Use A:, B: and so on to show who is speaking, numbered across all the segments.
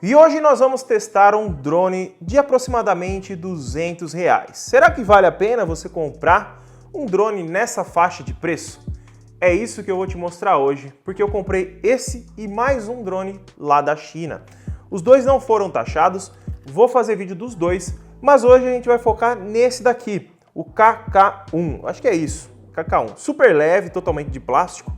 A: E hoje nós vamos testar um drone de aproximadamente R$ 200. Será que vale a pena você comprar um drone nessa faixa de preço? É isso que eu vou te mostrar hoje, porque eu comprei esse e mais um drone lá da China. Os dois não foram taxados, vou fazer vídeo dos dois, mas hoje a gente vai focar nesse daqui, o KK1, acho que é isso, KK1, super leve, totalmente de plástico.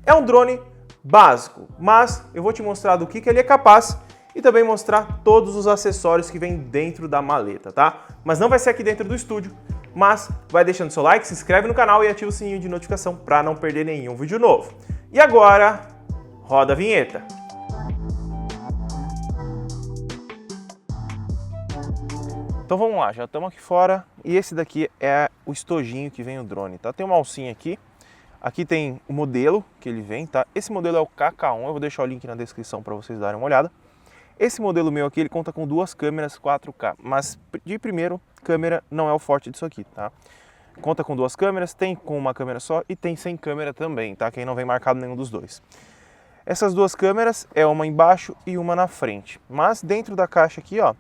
A: É um drone básico, mas eu vou te mostrar do que ele é capaz e também mostrar todos os acessórios que vem dentro da maleta, tá? Mas não vai ser aqui dentro do estúdio, mas vai deixando seu like, se inscreve no canal e ativa o sininho de notificação para não perder nenhum vídeo novo. E agora, roda a vinheta. Então vamos lá, já estamos aqui fora e esse daqui é o estojinho que vem o drone, tá? Tem uma alcinha aqui. Aqui tem o modelo que ele vem, tá? Esse modelo é o KK1, eu vou deixar o link na descrição para vocês darem uma olhada. Esse modelo meu aqui, ele conta com duas câmeras 4K, mas de primeiro, câmera não é o forte disso aqui, tá? Conta com duas câmeras, tem com uma câmera só e tem sem câmera também, tá? Que aí não vem marcado nenhum dos dois. Essas duas câmeras é uma embaixo e uma na frente, mas dentro da caixa aqui, ó,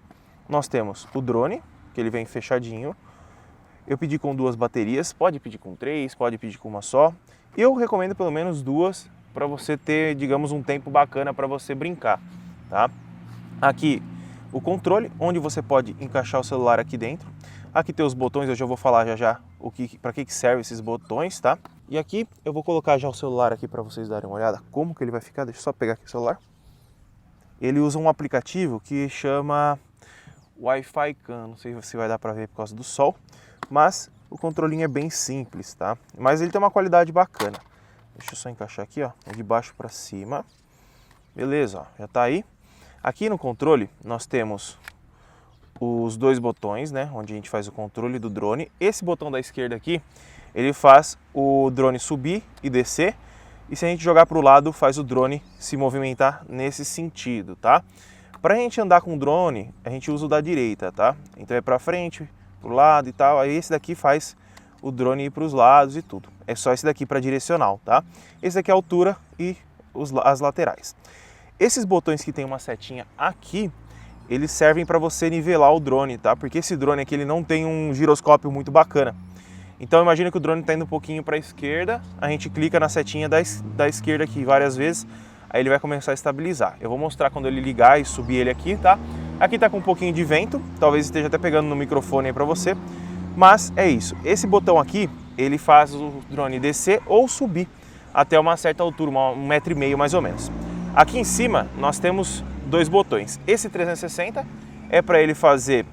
A: nós temos o drone, que ele vem fechadinho. Eu pedi com duas baterias, pode pedir com três, pode pedir com uma só. Eu recomendo pelo menos duas para você ter, digamos, um tempo bacana para você brincar, tá? Aqui o controle, onde você pode encaixar o celular aqui dentro. Aqui tem os botões, eu já vou falar já para que serve esses botões, tá? E aqui eu vou colocar já o celular aqui para vocês darem uma olhada como que ele vai ficar. Deixa eu só pegar aqui o celular. Ele usa um aplicativo que chama Wi-Fi Cam, não sei se vai dar para ver por causa do sol, mas o controlinho é bem simples, tá? Mas ele tem uma qualidade bacana. Deixa eu só encaixar aqui, ó, de baixo para cima. Beleza, ó, já tá aí. Aqui no controle nós temos os dois botões, né, onde a gente faz o controle do drone. Esse botão da esquerda aqui, ele faz o drone subir e descer. E se a gente jogar para o lado, faz o drone se movimentar nesse sentido, tá? Para a gente andar com o drone, a gente usa o da direita, tá? Então é para frente, para o lado e tal. Aí esse daqui faz o drone ir para os lados e tudo. É só esse daqui para direcional, tá? Esse daqui é a altura e as laterais. Esses botões que tem uma setinha aqui, eles servem para você nivelar o drone, tá? Porque esse drone aqui ele não tem um giroscópio muito bacana. Então imagina que o drone está indo um pouquinho para a esquerda, a gente clica na setinha da esquerda aqui várias vezes, aí ele vai começar a estabilizar. Eu vou mostrar quando ele ligar e subir ele aqui, tá? Aqui tá com um pouquinho de vento, talvez esteja até pegando no microfone aí para você, mas é isso. Esse botão aqui, ele faz o drone descer ou subir até uma certa altura, 1,5 m mais ou menos. Aqui em cima nós temos dois botões. Esse 360 é para ele fazer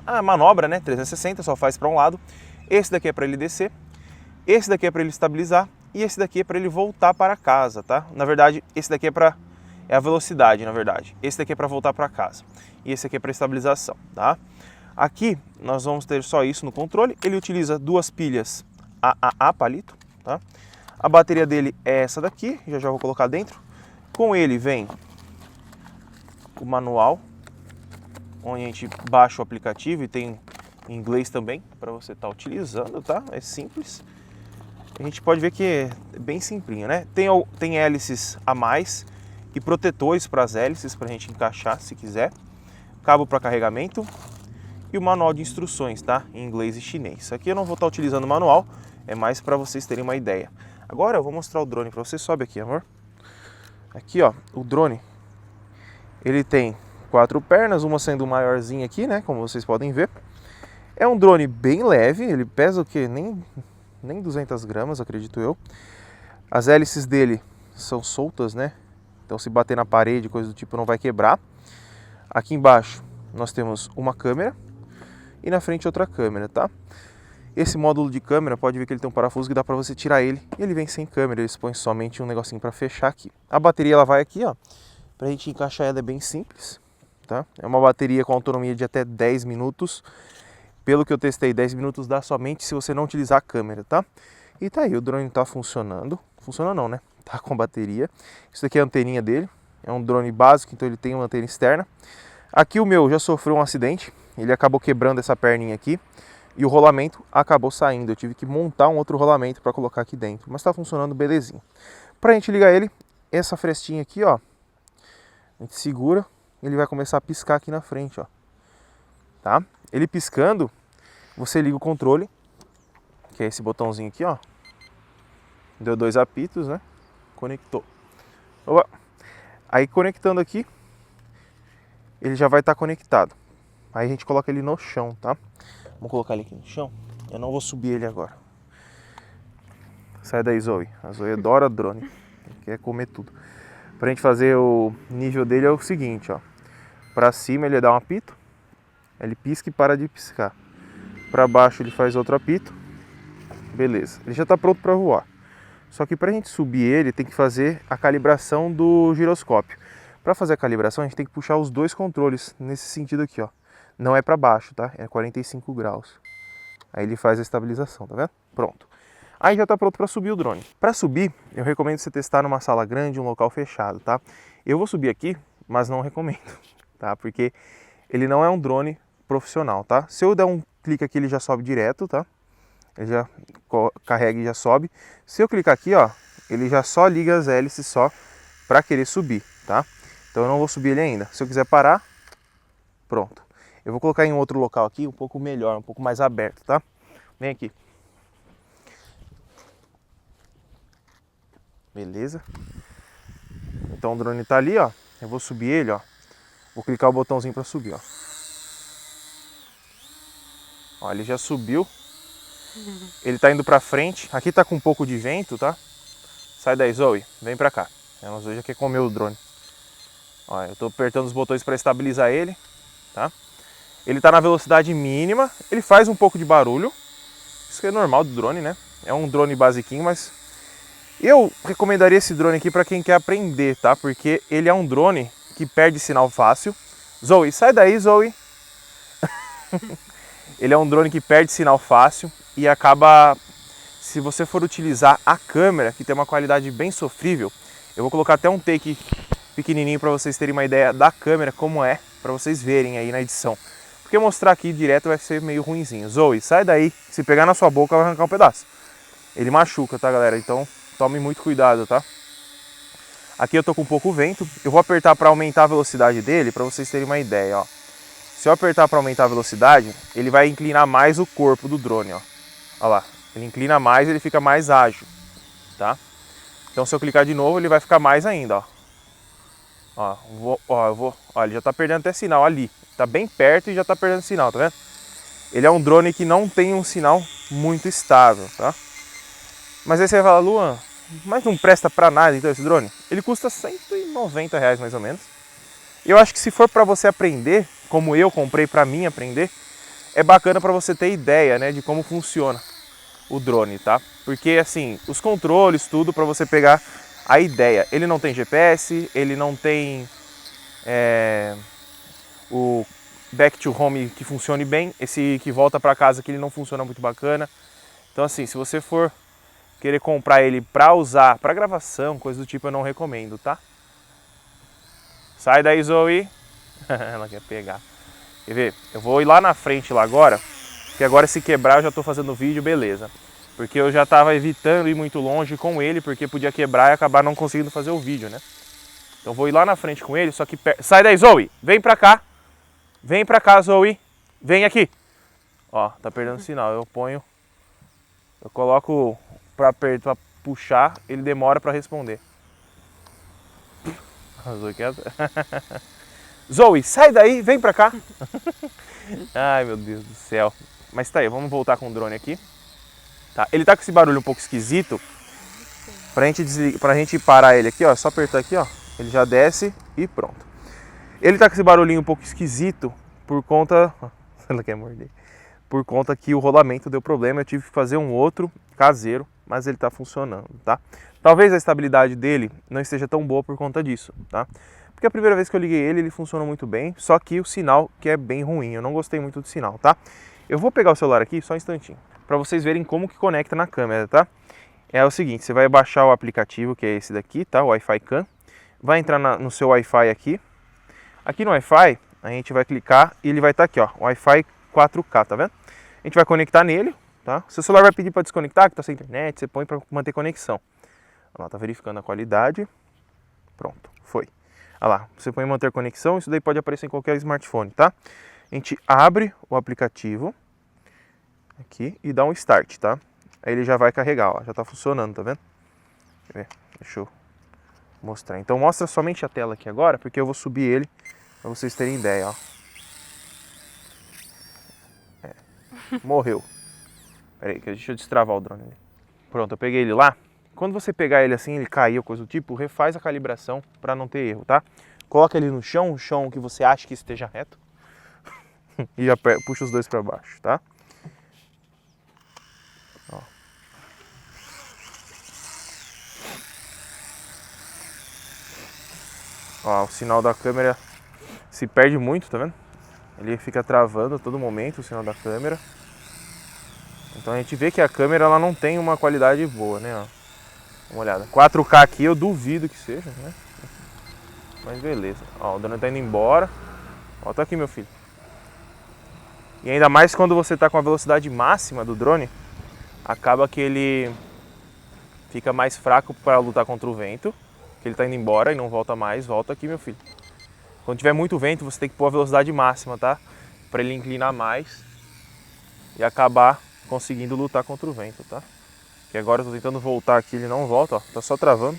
A: a manobra, né? 360 só faz para um lado. Esse daqui é para ele descer. Esse daqui é para ele estabilizar e esse daqui é para ele voltar para casa, tá? Na verdade, esse daqui é a velocidade, na verdade. Esse daqui é para voltar para casa e esse aqui é para estabilização, tá? Aqui nós vamos ter só isso no controle. Ele utiliza duas pilhas AAA palito, tá? A bateria dele é essa daqui, já vou colocar dentro. Com ele vem o manual, onde a gente baixa o aplicativo e tem em inglês também, para você estar utilizando, tá? É simples. A gente pode ver que é bem simplinho, né? Tem hélices a mais e protetores para as hélices, para a gente encaixar se quiser. Cabo para carregamento e o manual de instruções, tá? Em inglês e chinês. Aqui eu não vou estar utilizando o manual, é mais para vocês terem uma ideia. Agora eu vou mostrar o drone para você. Sobe aqui, amor. Aqui, ó, o drone. Ele tem 4 pernas, uma sendo maiorzinha aqui, né? Como vocês podem ver. É um drone bem leve. Ele pesa o quê? Nem 200 gramas, acredito eu. As hélices dele são soltas, né? Então se bater na parede, coisa do tipo, não vai quebrar. Aqui embaixo nós temos uma câmera e na frente outra câmera, tá? Esse módulo de câmera, pode ver que ele tem um parafuso que dá para você tirar ele e ele vem sem câmera, ele põe somente um negocinho para fechar aqui. A bateria ela vai aqui, ó, pra gente encaixar ela é bem simples, tá? É uma bateria com autonomia de até 10 minutos, pelo que eu testei, 10 minutos dá somente se você não utilizar a câmera, tá? E tá aí, o drone tá funcionando, funciona não, né? Tá com bateria. Isso aqui é a anteninha dele, é um drone básico, então ele tem uma antena externa. Aqui o meu já sofreu um acidente, ele acabou quebrando essa perninha aqui. E o rolamento acabou saindo, eu tive que montar um outro rolamento para colocar aqui dentro, mas está funcionando belezinho. Para a gente ligar ele, essa frestinha aqui, ó, A gente segura, ele vai começar a piscar aqui na frente, ó. Tá? Ele piscando, você liga o controle, que é esse botãozinho aqui, ó. Deu 2 apitos, né? Conectou. Opa. Aí conectando aqui, ele já vai estar conectado. Aí a gente coloca ele no chão, tá? Vamos colocar ele aqui no chão. Eu não vou subir ele agora. Sai daí, Zoe. A Zoe adora drone. Quer comer tudo. Pra gente fazer o nível dele é o seguinte, ó. Pra cima ele dá um apito. Ele pisca e para de piscar. Pra baixo ele faz outro apito. Beleza. Ele já tá pronto pra voar. Só que pra gente subir ele, tem que fazer a calibração do giroscópio. Pra fazer a calibração, a gente tem que puxar os 2 controles nesse sentido aqui, ó. Não é pra baixo, tá? É 45 graus. Aí ele faz a estabilização, tá vendo? Pronto. Aí já tá pronto para subir o drone. Para subir, eu recomendo você testar numa sala grande, um local fechado, tá? Eu vou subir aqui, mas não recomendo, tá? Porque ele não é um drone profissional, tá? Se eu der um clique aqui, ele já sobe direto, tá? Ele já carrega e já sobe. Se eu clicar aqui, ó, ele já só liga as hélices só para querer subir, tá? Então eu não vou subir ele ainda. Se eu quiser parar, pronto. Eu vou colocar em outro local aqui, um pouco melhor, um pouco mais aberto, tá? Vem aqui. Beleza? Então o drone tá ali, ó. Eu vou subir ele, ó. Vou clicar o botãozinho para subir, ó. Ó, ele já subiu. Ele tá indo pra frente. Aqui tá com um pouco de vento, tá? Sai daí, Zoe. Vem pra cá. A Zoe já quer comer o drone. Ó, eu tô apertando os botões para estabilizar ele, tá? Ele tá na velocidade mínima. Ele faz um pouco de barulho. Isso que é normal do drone, né? É um drone basiquinho, mas eu recomendaria esse drone aqui para quem quer aprender, tá? Porque ele é um drone que perde sinal fácil. Zoe, sai daí, Zoe. Ele é um drone que perde sinal fácil e acaba, se você for utilizar a câmera, que tem uma qualidade bem sofrível, eu vou colocar até um take pequenininho para vocês terem uma ideia da câmera, como é, para vocês verem aí na edição. Porque mostrar aqui direto vai ser meio ruinzinho. Zoe, sai daí. Se pegar na sua boca, vai arrancar um pedaço. Ele machuca, tá, galera? Então, tome muito cuidado, tá? Aqui eu tô com pouco vento. Eu vou apertar para aumentar a velocidade dele, para vocês terem uma ideia, ó. Se eu apertar para aumentar a velocidade, ele vai inclinar mais o corpo do drone, ó. Olha lá. Ele inclina mais, ele fica mais ágil, tá? Então, se eu clicar de novo, ele vai ficar mais ainda, ó. Ó, ele já tá perdendo até sinal ali. Tá bem perto e já tá perdendo sinal, tá vendo? Ele é um drone que não tem um sinal muito estável, tá? Mas aí você vai falar, Luan, mas não presta pra nada então esse drone? Ele custa R$190 mais ou menos. Eu acho que se for para você aprender, como eu comprei para mim aprender, é bacana para você ter ideia, né, de como funciona o drone, tá? Porque assim, os controles, tudo para você pegar a ideia. Ele não tem GPS, ele não tem o back to home que funcione bem, esse que volta para casa que ele não funciona muito bacana. Então assim, se você for querer comprar ele para usar, para gravação, coisa do tipo, eu não recomendo, tá? Sai daí, Zoe. Ela quer pegar. Quer ver? Eu vou ir lá na frente lá agora, porque agora se quebrar eu já estou fazendo vídeo, beleza. Porque eu já estava evitando ir muito longe com ele, porque podia quebrar e acabar não conseguindo fazer o vídeo, né? Então vou ir lá na frente com ele, só que... Sai daí, Zoe! Vem pra cá! Vem pra cá, Zoe! Vem aqui! Ó, tá perdendo sinal. Eu ponho... Eu coloco pra puxar, ele demora pra responder. A Zoe quer... Zoe, sai daí, vem pra cá. Ai, meu Deus do céu. Mas tá aí, vamos voltar com o drone aqui. Tá, ele tá com esse barulho um pouco esquisito. Pra gente parar ele aqui, ó, só apertar aqui, ó. Ele já desce e pronto. Ele tá com esse barulhinho um pouco esquisito por conta... Ela quer morder. Por conta que o rolamento deu problema. Eu tive que fazer um outro caseiro, mas ele tá funcionando, tá? Talvez a estabilidade dele não esteja tão boa por conta disso, tá? Porque a primeira vez que eu liguei ele funcionou muito bem, só que o sinal que é bem ruim, eu não gostei muito do sinal, tá? Eu vou pegar o celular aqui, só um instantinho, para vocês verem como que conecta na câmera, tá? É o seguinte, você vai baixar o aplicativo, que é esse daqui, tá? O Wi-Fi Cam. Vai entrar no seu Wi-Fi aqui. Aqui no Wi-Fi, a gente vai clicar e ele vai estar aqui, ó, Wi-Fi 4K, tá vendo? A gente vai conectar nele, tá? Seu celular vai pedir para desconectar, que tá sem internet, você põe para manter conexão. Olha lá, tá verificando a qualidade. Pronto, foi. Olha lá, você põe manter conexão, isso daí pode aparecer em qualquer smartphone, tá? A gente abre o aplicativo aqui e dá um start, tá? Aí ele já vai carregar, ó, já tá funcionando, tá vendo? Deixa eu mostrar. Então mostra somente a tela aqui agora, porque eu vou subir ele pra vocês terem ideia, ó. Morreu. Pera aí, deixa eu destravar o drone ali. Pronto, eu peguei ele lá. Quando você pegar ele assim, ele cair ou coisa do tipo, refaz a calibração para não ter erro, tá? Coloca ele no chão, um chão que você acha que esteja reto. E puxa os dois para baixo, tá? Ó. Ó, o sinal da câmera se perde muito, tá vendo? Ele fica travando a todo momento o sinal da câmera. Então a gente vê que a câmera ela não tem uma qualidade boa, né? Ó, dá uma olhada. 4K aqui eu duvido que seja, né? Mas beleza. Ó, o drone tá indo embora. Ó, tá aqui meu filho. E ainda mais quando você tá com a velocidade máxima do drone, acaba que ele fica mais fraco para lutar contra o vento. Que ele tá indo embora e não volta mais. Volta aqui meu filho. Quando tiver muito vento, você tem que pôr a velocidade máxima, tá? Para ele inclinar mais e acabar conseguindo lutar contra o vento, tá? Que agora eu tô tentando voltar aqui, ele não volta, ó, tá só travando.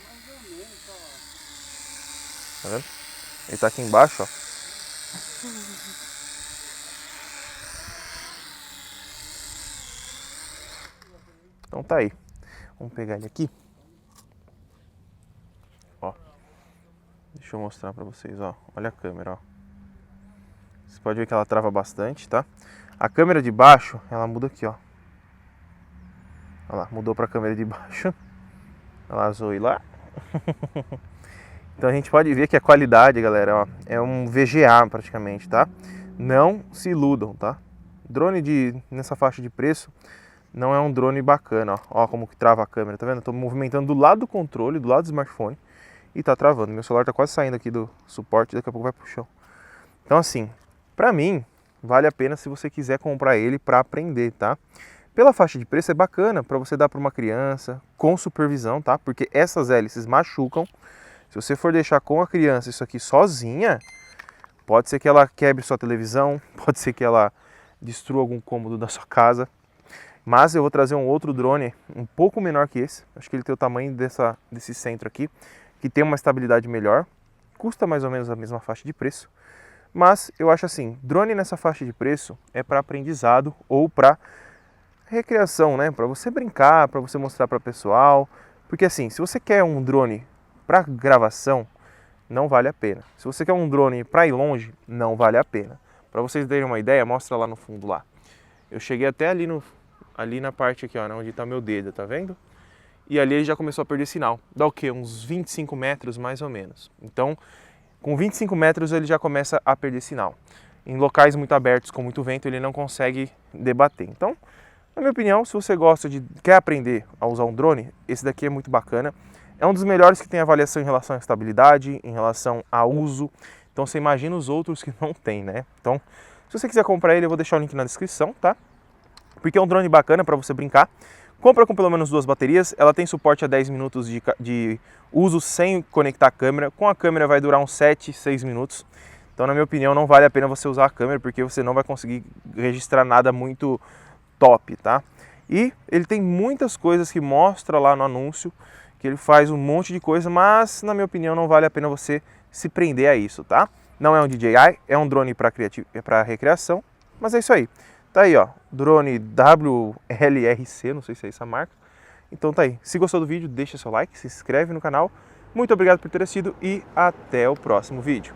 A: Tá vendo? Ele tá aqui embaixo, ó. Então tá aí. Vamos pegar ele aqui. Ó. Deixa eu mostrar pra vocês, ó. Olha a câmera, ó. Você pode ver que ela trava bastante, tá? A câmera de baixo, ela muda aqui, ó. Olha lá, mudou pra câmera de baixo. Olha lá, azul e lá. Então a gente pode ver que a qualidade, galera, ó, é um VGA praticamente, tá? Não se iludam, tá? Drone nessa faixa de preço não é um drone bacana, ó. Ó como que trava a câmera, tá vendo? Eu tô movimentando do lado do controle, do lado do smartphone e tá travando. Meu celular tá quase saindo aqui do suporte, daqui a pouco vai pro chão. Então assim, pra mim, vale a pena se você quiser comprar ele pra aprender, tá? Pela faixa de preço é bacana para você dar para uma criança com supervisão, tá? Porque essas hélices machucam. Se você for deixar com a criança isso aqui sozinha, pode ser que ela quebre sua televisão, pode ser que ela destrua algum cômodo da sua casa. Mas eu vou trazer um outro drone um pouco menor que esse. Acho que ele tem o tamanho desse centro aqui, que tem uma estabilidade melhor. Custa mais ou menos a mesma faixa de preço. Mas eu acho assim, drone nessa faixa de preço é para aprendizado ou para recreação, né? Para você brincar, para você mostrar para o pessoal. Porque assim, se você quer um drone para gravação, não vale a pena. Se você quer um drone para ir longe, não vale a pena. Para vocês terem uma ideia, mostra lá no fundo lá. Eu cheguei até ali na parte aqui, ó, onde está meu dedo, tá vendo? E ali ele já começou a perder sinal. Dá o quê? Uns 25 metros mais ou menos. Então, com 25 metros ele já começa a perder sinal. Em locais muito abertos, com muito vento, ele não consegue debater. Então, na minha opinião, se você quer aprender a usar um drone, esse daqui é muito bacana. É um dos melhores que tem avaliação em relação à estabilidade, em relação a uso. Então você imagina os outros que não tem, né? Então, se você quiser comprar ele, eu vou deixar o link na descrição, tá? Porque é um drone bacana para você brincar. Compra com pelo menos 2 baterias. Ela tem suporte a 10 minutos de uso sem conectar a câmera. Com a câmera vai durar uns 7, 6 minutos. Então, na minha opinião, não vale a pena você usar a câmera, porque você não vai conseguir registrar nada muito top, tá? E ele tem muitas coisas que mostra lá no anúncio, que ele faz um monte de coisa, mas na minha opinião não vale a pena você se prender a isso, tá? Não é um DJI, é um drone para recreação, mas é isso aí. Tá aí, ó, drone WLRC, não sei se é essa marca. Então tá aí. Se gostou do vídeo, deixa seu like, se inscreve no canal. Muito obrigado por ter assistido e até o próximo vídeo.